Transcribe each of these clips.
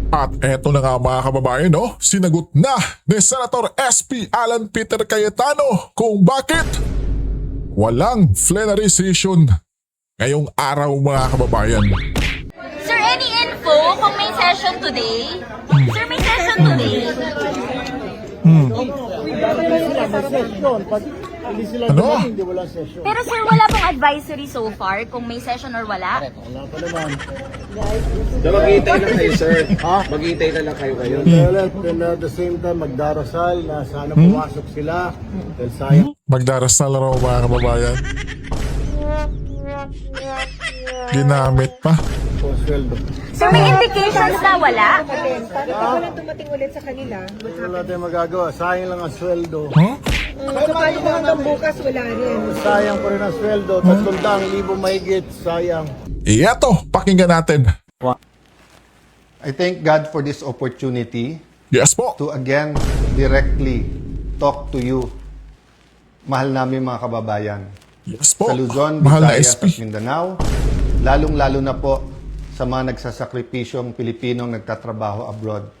At eto na nga mga kababayan, no? Sinagot na ni Senator SP Alan Peter Cayetano kung bakit walang plenary session ngayong araw mga kababayan. Sir, any info kung may session today? Sir, may session today? Ano? Hindi wala session. Pero sir, wala pong advisory so far kung may session or wala? Wala pa naman. So maghihintay lang kayo, sir. Ha? Maghihintay na lang kayo ngayon. And at the same time, magdarasal na sana pumasok sila. Dahil sayang Magdarasal raw mga kababayan. Ginamit pa. po ang sweldo. Sir, may indications na wala? Paano pa walang tumating ulit sa kanila? Wala tayong magagawa. Sayang lang ang sweldo. Huh? So paano pa hanggang bukas wala rin? Sayang pa rin ang sweldo. 300,000 mahigit. Sayang. Ieto, pakinggan natin. I thank God for this opportunity Yes po. to again directly talk to you, mahal namin mga kababayan, Yes po. sa Luzon, Mahal na Visayas SP. at Mindanao, lalong-lalo na po sa mga nagsasakripisyong Pilipinong nagtatrabaho abroad.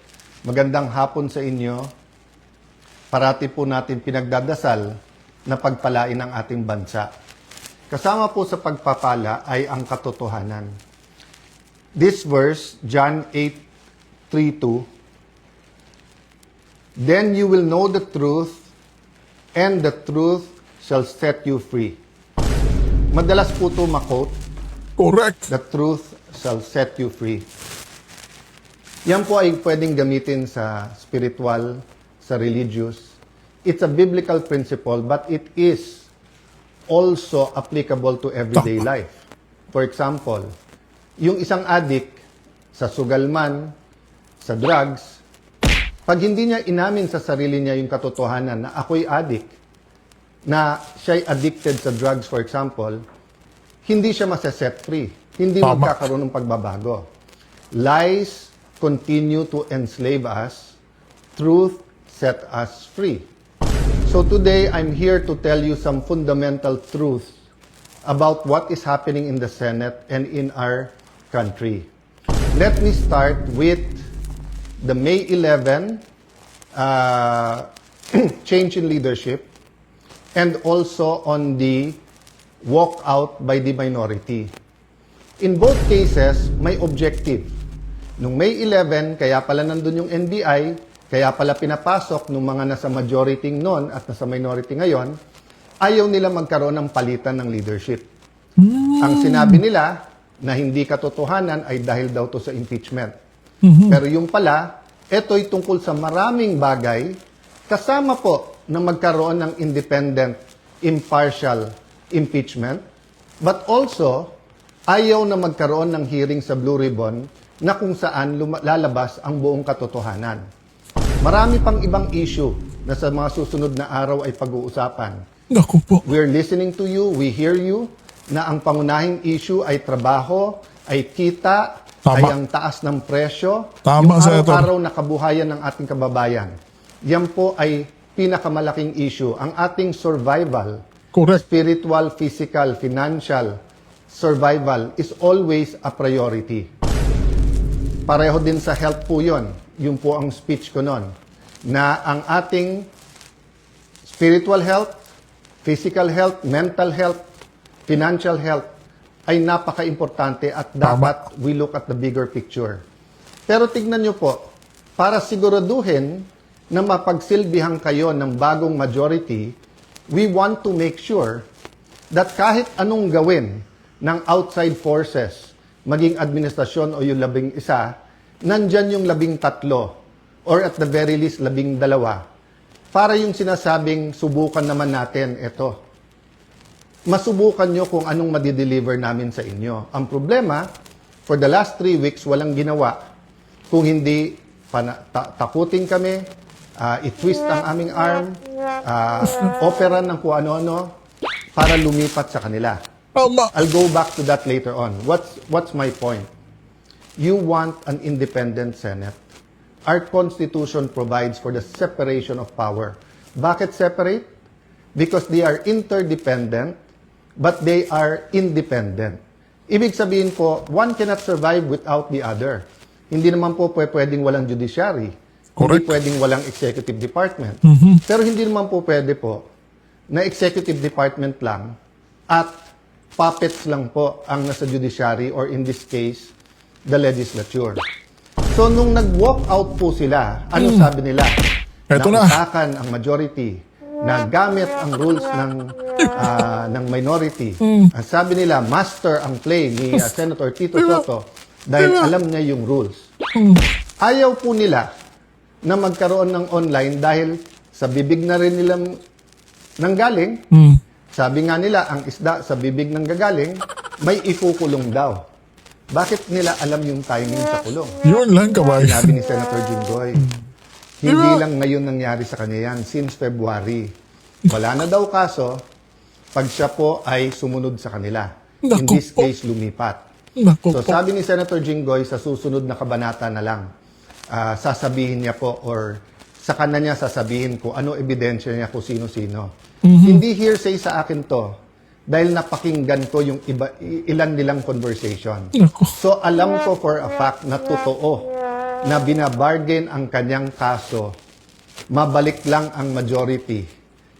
Magandang hapon sa inyo. Parati po natin pinagdadasal na pagpalain ang ating bansa. Kasama po sa pagpapala ay ang katotohanan. This verse, John 8:32, "Then you will know the truth, and the truth shall set you free." Madalas po ito makot, Correct. "The truth shall set you free." Yan po ay pwedeng gamitin sa spiritual, sa religious. It's a biblical principle, but it is also applicable to everyday life. For example, yung isang addict sa sugal man, sa drugs, pag hindi niya inamin sa sarili niya yung katotohanan na ako'y addict, na siya'y addicted sa drugs, for example, hindi siya masaset free. Hindi Tama. magkakaroon ng pagbabago. Lies continue to enslave us. Truth set us free. So today, I'm here to tell you some fundamental truths about what is happening in the Senate and in our country. Let me start with the May 11 change in leadership and also on the walkout by the minority. In both cases, may objective. Nung May 11, kaya pala nandun yung NBI, kaya pala pinapasok nung mga nasa majority noon at nasa minority ngayon, ayaw nila magkaroon ng palitan ng leadership. Ang sinabi nila na hindi katotohanan ay dahil daw to sa impeachment. Pero yung pala, ito'y tungkol sa maraming bagay, kasama po na magkaroon ng independent, impartial impeachment, but also, ayaw na magkaroon ng hearing sa Blue Ribbon na kung saan lalabas ang buong katotohanan. Marami pang ibang issue na sa mga susunod na araw ay pag-uusapan. Naku po. We're listening to you, we hear you, na ang pangunahing issue ay trabaho, ay kita, Tama. ay ang taas ng presyo, Tama, yung Senator. araw-araw na kabuhayan ng ating kababayan. Yan po ay pinakamalaking issue. Ang ating survival, Correct. spiritual, physical, financial survival is always a priority. Pareho din sa health po yun. Yun po ang speech ko nun. Na ang ating spiritual health, physical health, mental health, financial health ay napaka-importante at dapat we look at the bigger picture. Pero tignan nyo po, para siguraduhin na mapagsilbihan kayo ng bagong majority, we want to make sure that kahit anong gawin ng outside forces, maging administrasyon o yung 11, nandyan yung 13 or at the very least 12 para yung sinasabing subukan naman natin ito. Masubukan nyo kung anong madideliver namin sa inyo. Ang problema, for the last 3 weeks, walang ginawa kung hindi takutin kami, i-twist ang aming arm, operan ng kung ano-ano para lumipat sa kanila. Tama. I'll go back to that later on. What's my point? You want an independent Senate. Our Constitution provides for the separation of power. Bakit separate? Because they are interdependent, but they are independent. Ibig sabihin po, one cannot survive without the other. Hindi naman po pwedeng walang judiciary. Correct. Hindi pwedeng walang executive department. Pero hindi naman po pwede po na executive department lang at puppets lang po ang nasa judiciary or in this case, the legislature. So, nung nag-walk out po sila, ano sabi nila? Eto na. Nautakan ang majority na gamit ang rules ng minority. Ang sabi nila, master ang play ni Senator Tito Soto dahil alam niya yung rules. Ayaw po nila na magkaroon ng online dahil sa bibig na rin nilang nanggaling. Sabi nga nila, ang isda sa bibig ng gagaling, may ikukulong daw. Bakit nila alam yung timing sa kulong? Yun lang, kabayan. Sinabi ni Senator Jinggoy. Hindi lang ngayon nangyari sa kanya yan, since February. Wala na daw kaso pag siya po ay sumunod sa kanila. In Naku this po. case, lumipat. Naku So po. sabi ni Senator Jinggoy, sa susunod na kabanata na lang, sasabihin niya po or sa kanya niya sasabihin ko ano ebidensya niya kung sino-sino. Hindi hearsay sa akin to dahil napakinggan ko yung ilan nilang conversation. Naku. So alam ko for a fact na totoo na binabargain ang kanyang kaso, mabalik lang ang majority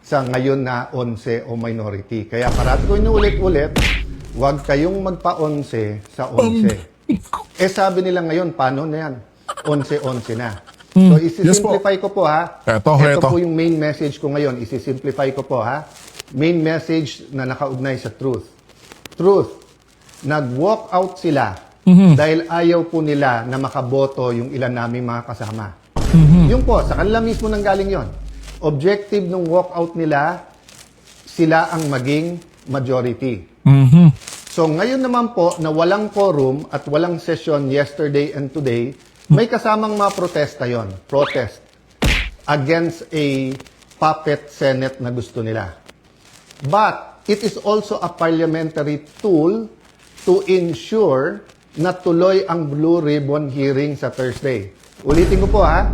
sa ngayon na 11 o minority. Kaya parati ko inuulit-ulit, huwag kayong magpa-11 sa 11. Sabi nila ngayon, paano na yan? 11-11 na. So, isi-simplify ko po ha. Eto. Ito po yung main message ko ngayon. Isi-simplify ko po ha. Main message na nakaugnay sa truth. Truth. Nag-walk out sila dahil ayaw po nila na makaboto yung ilan naming mga kasama. Yung po, sa kanila mismo nanggaling yon. Objective ng walkout nila, sila ang maging majority. So ngayon naman po na walang quorum at walang session yesterday and today, may kasamang mga protesta yon. Protest against a puppet Senate na gusto nila. But it is also a parliamentary tool to ensure na tuloy ang Blue Ribbon hearing sa Thursday. Ulitin ko po ha,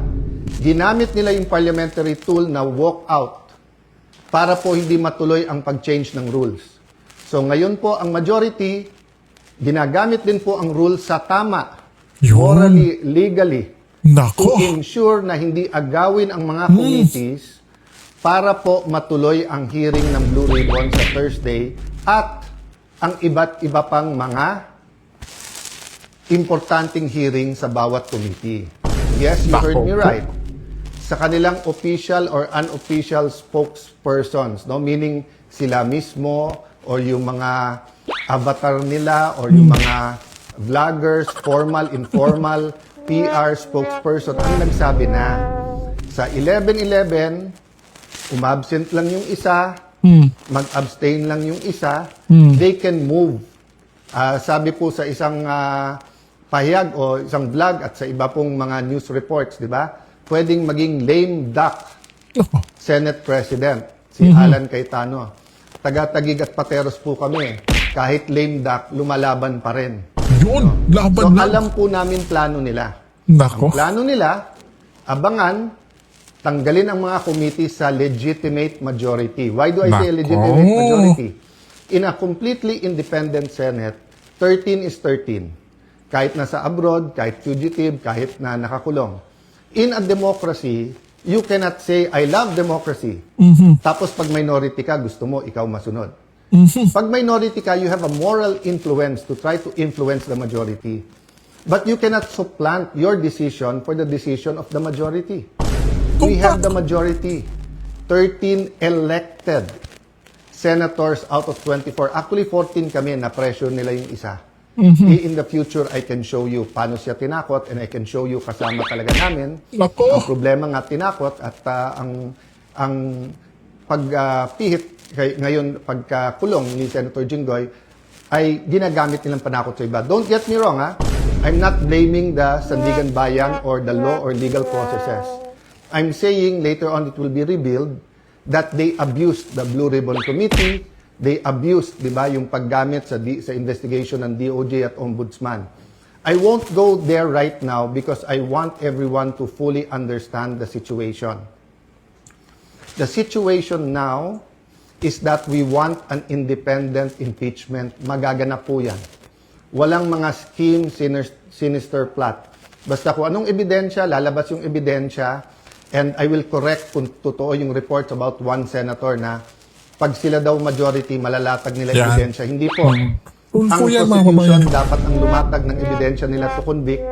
ginamit nila yung parliamentary tool na walk out para po hindi matuloy ang pag-change ng rules. So ngayon po ang majority, ginagamit din po ang rules sa tama, Yun. morally, legally, to Nako. ensure na hindi agawin ang mga committees para po matuloy ang hearing ng Blue Ribbon sa Thursday at ang iba't iba pang mga importanteng hearing sa bawat committee. Yes, you heard me right. Sa kanilang official or unofficial spokespersons, no? Meaning sila mismo or yung mga avatar nila or yung mga vloggers, formal, informal, PR spokesperson ang nagsabi na sa 11-11, umabsent lang yung isa, mag-abstain lang yung isa, they can move. Sabi po sa isang pahayag o isang vlog at sa iba pong mga news reports, di ba? Pwedeng maging lame duck Senate President, si Alan Cayetano. Taga-Tagig at Pateros po kami. Kahit lame duck, lumalaban pa rin. Yun. So Laban na. alam po namin plano nila. Nako. Ang plano nila, abangan, tanggalin ang mga committee sa legitimate majority. Why do I say Nako. legitimate majority? In a completely independent Senate, 13 is 13. Kahit nasa abroad, kahit fugitive, kahit na nakakulong. In a democracy, you cannot say, I love democracy. Tapos pag minority ka, gusto mo, ikaw masunod. Pag minority ka, you have a moral influence to try to influence the majority. But you cannot supplant your decision for the decision of the majority. We have the majority. 13 elected senators out of 24. Actually, 14 kami na pressure nila yung isa. In the future, I can show you paano siya tinakot and I can show you kasama talaga namin. Nako. Ang problema nga tinakot at ang pagpihit ngayon pagkakulong ni Senator Jinggoy ay ginagamit nilang panakot sa iba. Don't get me wrong ha. I'm not blaming the Sandigan Bayan or the law or legal processes. I'm saying later on it will be revealed that they abused the Blue Ribbon Committee. They abused, di ba, yung paggamit sa investigation ng DOJ at Ombudsman. I won't go there right now because I want everyone to fully understand the situation. The situation now is that we want an independent impeachment. Magaganap po yan. Walang mga scheme, sinister plot. Basta kung anong ebidensya, lalabas yung ebidensya, and I will correct kung totoo yung reports about one senator na pag sila daw majority, malalatag nila Yan. ebidensya. Hindi po. Ang Tulfo yan, mga prosecution kababayan. dapat ang lumatag ng ebidensya nila to convict.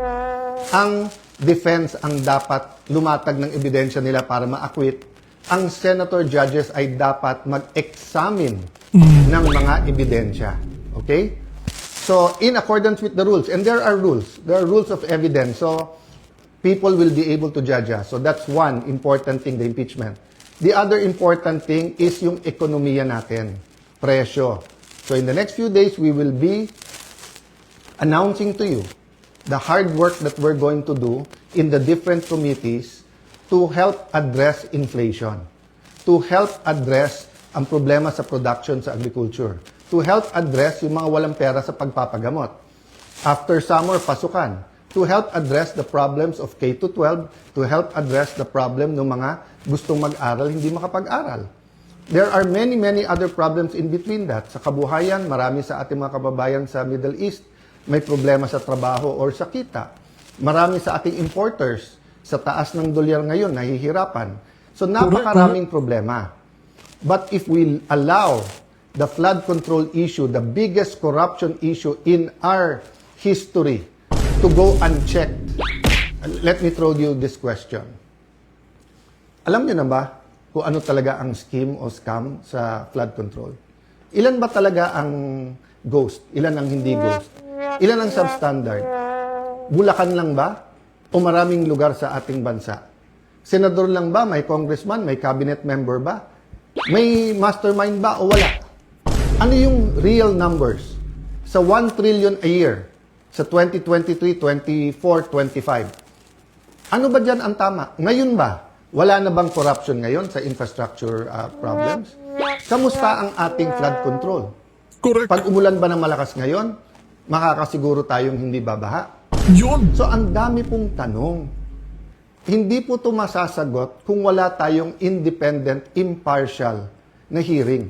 Ang defense ang dapat lumatag ng ebidensya nila para ma-acquit. Ang senator judges ay dapat mag-examine ng mga ebidensya. Okay? So, in accordance with the rules, and there are rules of evidence, so people will be able to judge us. So that's one important thing, the impeachment. The other important thing is yung ekonomiya natin, presyo. So in the next few days, we will be announcing to you the hard work that we're going to do in the different committees to help address inflation, to help address ang problema sa production sa agriculture, to help address yung mga walang pera sa pagpapagamot. After summer, pasukan. To help address the problems of K-12, to help address the problem ng mga gustong mag-aral, hindi makapag-aral. There are many, many other problems in between that. Sa kabuhayan, marami sa ating mga kababayan sa Middle East may problema sa trabaho or sa kita. Marami sa ating importers sa taas ng dolyar ngayon, nahihirapan. So napakaraming problema. But if we allow the flood control issue, the biggest corruption issue in our history, to go unchecked, let me throw you this question. Alam niyo na ba kung ano talaga ang scheme o scam sa flood control? Ilan ba talaga ang ghost? Ilan ang hindi ghost? Ilan ang substandard? Bulacan lang ba? O maraming lugar sa ating bansa? Senador lang ba? May congressman? May cabinet member ba? May mastermind ba o wala? Ano yung real numbers? Sa 1 trillion a year, sa 2023, 24, 25. Ano ba dyan ang tama? Ngayon ba? Wala na bang corruption ngayon sa infrastructure problems? Kamusta ang ating flood control? Correct. Pag umulan ba ng malakas ngayon, makakasiguro tayong hindi babaha? Yun. So, ang dami pong tanong. Hindi po ito masasagot kung wala tayong independent, impartial na hearing.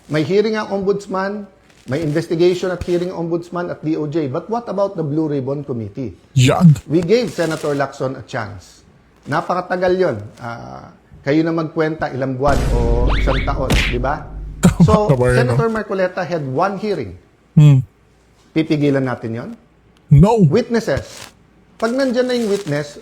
May hearing ang ombudsman, may investigation at hearing ang ombudsman at DOJ. But what about the Blue Ribbon Committee? Yan. We gave Senator Lacson a chance. Napakatagal yon. Kayo na magkwenta ilang buwan o isang taon, di ba? So, Kabayan, Senator Marcoleta had one hearing. Pipigilan natin yon? No. Witnesses. Pag nandyan na yung witness,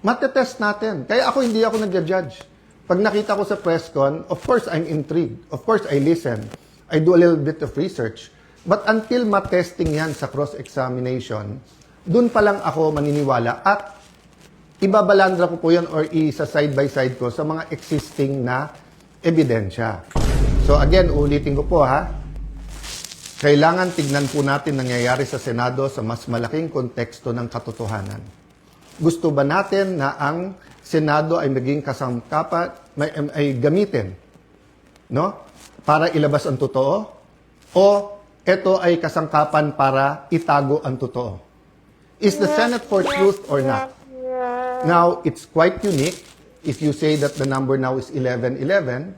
matetest natin. Kaya hindi ako nagja-judge. Pag nakita ko sa press con, of course I'm intrigued. Of course I listen. I do a little bit of research. But until matesting yan sa cross-examination, dun pa lang ako maniniwala at ibabalandra ko po yan or isa side by side ko sa mga existing na ebidensya. So again, ulitin ko po ha. Kailangan tignan po natin nangyayari sa Senado sa mas malaking konteksto ng katotohanan. Gusto ba natin na ang Senado ay maging kasangkapan, ay gamitin, no? Para ilabas ang totoo? O ito ay kasangkapan para itago ang totoo? Is the Senate for truth or not? Now, it's quite unique if you say that the number now is 11-11.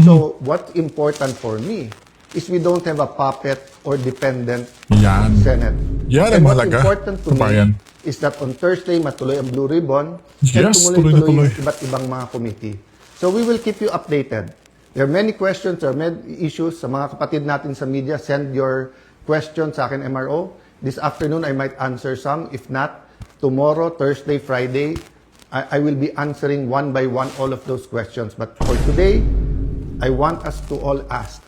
So, what's important for me is we don't have a puppet or dependent Yan. Senate. Yan And ang what's mahalaga, important to kabayan. me is that on Thursday, matuloy ang Blue Ribbon. Yes, and tuloy na tuloy. yung iba't ibang mga committee. So we will keep you updated. There are many questions, there are many issues. Sa mga kapatid natin sa media, send your questions sa akin, MRO. This afternoon, I might answer some. If not, tomorrow, Thursday, Friday, I will be answering one by one all of those questions. But for today, I want us to all ask,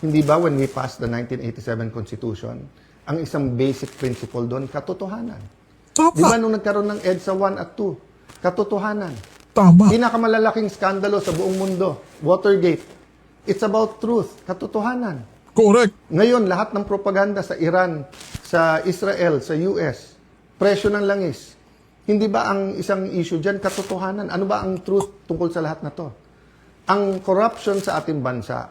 hindi ba when we passed the 1987 Constitution, ang isang basic principle doon, katotohanan. Di ba Tama. nung nagkaroon ng EDSA 1 at 2, katotohanan. Tama. Pinakamalalaking skandalo sa buong mundo, Watergate. It's about truth, katotohanan. Correct. Ngayon, lahat ng propaganda sa Iran, sa Israel, sa US, presyo ng langis. Hindi ba ang isang issue dyan, katotohanan? Ano ba ang truth tungkol sa lahat na to? Ang corruption sa ating bansa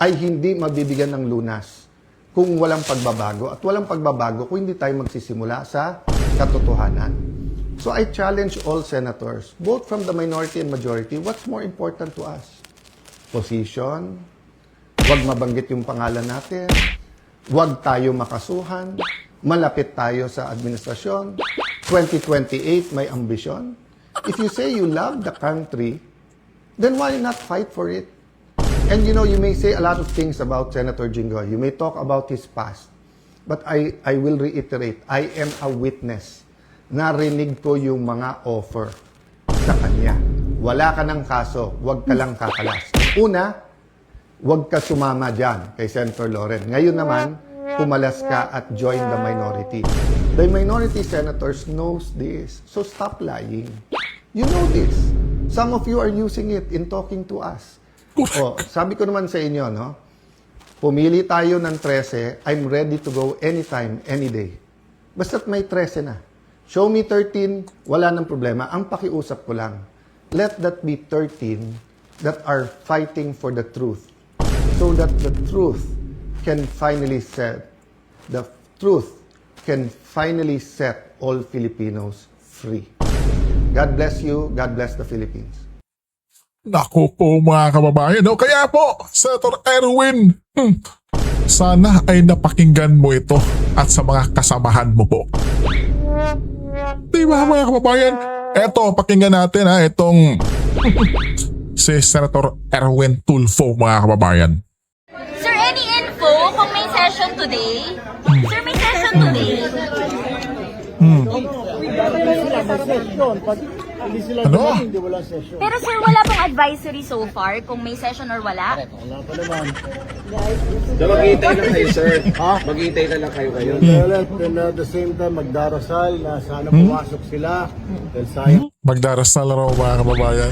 ay hindi mabibigyan ng lunas kung walang pagbabago. At walang pagbabago kung hindi tayo magsisimula sa katotohanan. So I challenge all senators, both from the minority and majority, what's more important to us? Position, huwag mabanggit yung pangalan natin, huwag tayo makasuhan, malapit tayo sa administrasyon, 2028 may ambisyon. If you say you love the country, then why not fight for it? And you know, you may say a lot of things about Senator Jinggoy. You may talk about his past. But I will reiterate, I am a witness. Narinig ko yung mga offer sa kanya. Wala ka ng kaso, wag ka lang kakalas. Una, wag ka sumama dyan kay Senator Loren. Ngayon naman, pumalas ka at join the minority. The minority senators knows this. So stop lying. You know this. Some of you are using it in talking to us. Oh, sabi ko naman sa inyo, no? Pumili tayo ng 13, I'm ready to go anytime, any day. Basta't may 13 na. Show me 13, wala nang problema. Ang pakiusap ko lang, let that be 13 that are fighting for the truth. So that the truth can finally set all Filipinos free. God bless you. God bless the Philippines. Naku po mga kababayan, no? Kaya po, Senator Erwin, sana ay napakinggan mo ito at sa mga kasamahan mo po. Diba mga kababayan? Eto, pakinggan natin ha, itong si Senator Erwin Tulfo mga kababayan. Sir, any info kung may session today? Sir, may session today? Pag hindi sila Ano? dumating, hindi wala session. Pero sir, wala pong advisory so far kung may session or wala? Wala pa naman. So maghihintay lang kayo, sir. Ha? Maghihintay na lang kayo ngayon. And at the same time, magdarasal na sana pumasok sila. Dahil sayang Magdarasal raw mga kababayan.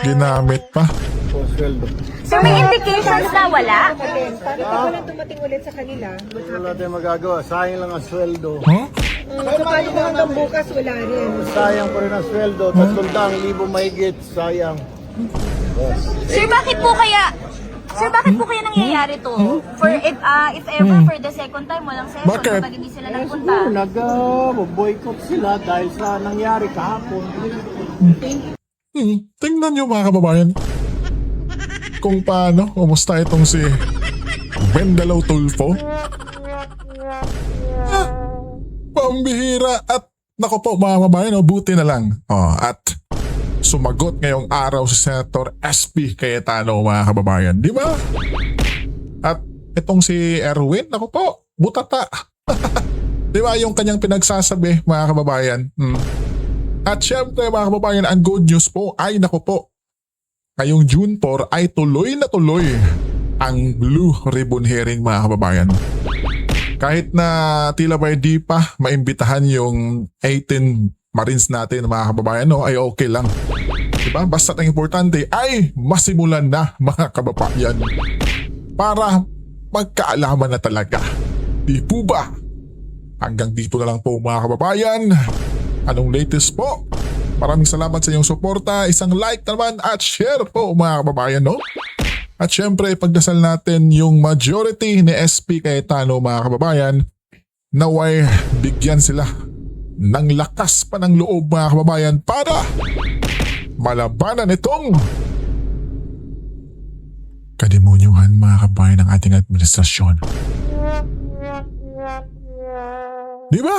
Ginamit pa. po ang sweldo. Sir, may indications na wala? Paano pa walang tumating ulit sa kanila? Wala tayong magagawa. Sayang lang ang sweldo. Huh? So paano kung hanggang bukas wala rin? Sayang pa rin ang sweldo. 300,000 mahigit. Sayang. Sir, bakit po kaya nangyayari to? For if ever for the second time walang session Bakit? kapag hindi sila nagpunta. Nag-boycott sila dahil sa nangyari kahapon. Tingnan nyo mga kababayan. Kung paano, kumusta itong si Wendalaw Tulfo? Pambihira at nako po mga kababayan, buti na lang. At sumagot ngayong araw si Senator SP Cayetano mga kababayan. Di ba? At itong si Erwin, nako po, butata. Di ba yung kanyang pinagsasabi mga kababayan? At syempre mga kababayan, ang good news po ay nako po, ngayong June 4 ay tuloy na tuloy ang Blue Ribbon Hearing mga kababayan. Kahit na tila ba di pa maimbitahan yung 18 Marines natin mga kababayan, no, ay okay lang. Diba? Basta ang importante ay masimulan na mga kababayan para magkaalaman na talaga. Di po ba? Hanggang dito na lang po mga kababayan. Anong latest po? Maraming salamat sa iyong suporta. Isang like naman at share po mga kababayan, no? At syempre, pagdasal natin yung majority ni SP Cayetano mga kababayan, naway bigyan sila ng lakas pa ng loob mga kababayan para malabanan itong kademonyuhan mga kababayan ng ating administrasyon. Di ba?